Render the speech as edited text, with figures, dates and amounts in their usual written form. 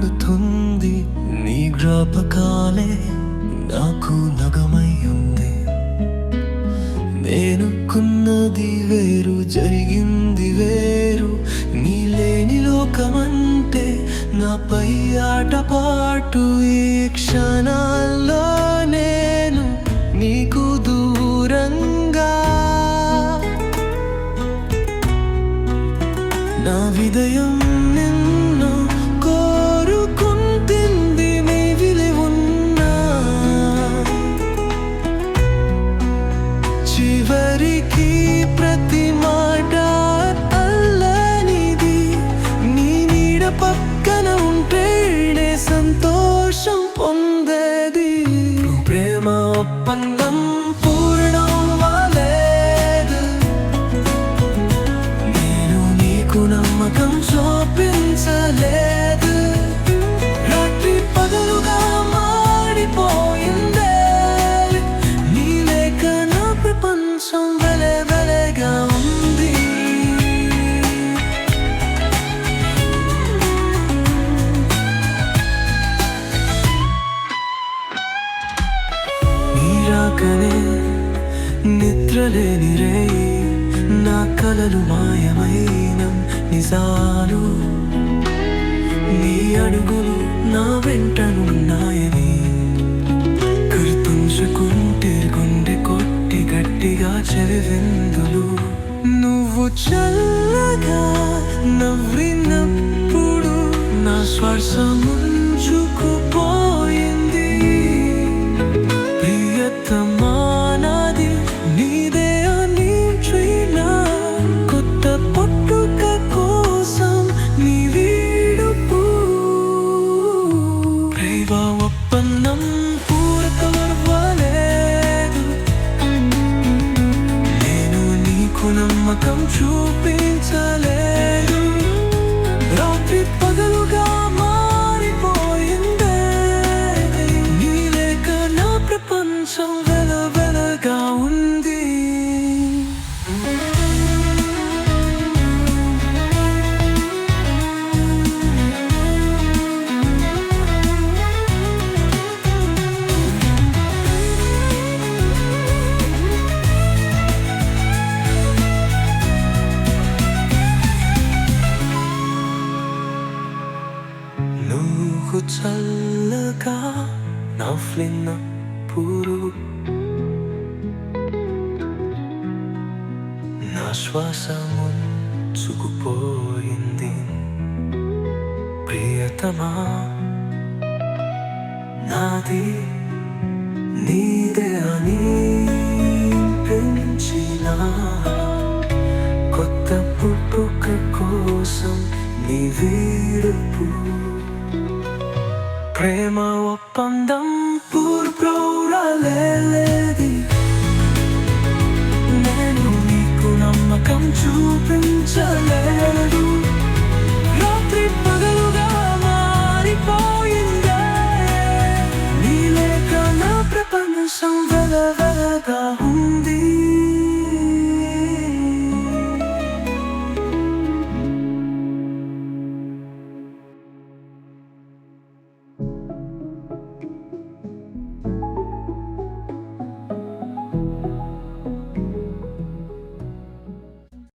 కొడుతుంది. నీ జ్ఞాపకాలే నాకు నగమై ఉంది. నేనుకున్నది వేరు, జరిగింది వేరు. నీ లేని లోకమంటే నాపై ఆటపాటు. ఈ క్షణాల్లో నేను నీకు దూరంగా, నా విదయం నిన్ను కోరుకుంటుంది. నీ విలువున్నా చివరికి ప్రతి మాట అల్లనిది. నీ నీడ పక్కన ఉంటేనే సంతోషం పొందేది. ప్రేమ ఒప్పందం పూర్ణం అవ్వలేదు. నేను నీకు నమ్మకం చూపించలేదు. రాత్రి పగలుగా మారిపోయిందే. నీ లేక నా ప్రపంచం వెలవెలగా ఉంది. నీ రాకనే నిద్రలేని రేయి, నా కలలు మాయమైన నిజాలు. నీ అడుగులు నా వెంటనున్నాయని గుర్తుంచుకుంటే గుండె కొట్టి గట్టిగా చెవివిందులు. నువ్వు చల్లగా నవ్వినప్పుడు నా శ్వాస ముంచుకుపోయింది. ప్రియతమా నాది నీదే అని చూయినా, కొత్త పుట్టుక కోసం నీ వీడుపు. ప్రేమ ఒప్పందం పూర్తవ్వలేదు. నేను నీకు నమ్మకం చూపించలేదు. రాత్రి పగలుగా మారిపోయిందే. నీ లేక నా ప్రపంచం వెలవెలగా ఉంది. నువ్వు చల్లగా నవ్వినప్పుడు నా శ్వాస ముంచుకుపోయింది. ప్రియతమా నాది నీదే అని పెంచిన కొత్త పుట్టుక కోసం నీ వీడుపు. ప్రేమ ఒప్పందం పూర్తవ్వలేదు. నేను నీకు నమ్మకం చూపించలేదు. రాత్రి పగలుగా మారిపోయిందే. నీ లేక నా ప్రపంచం వెలవెలగా ఉంది.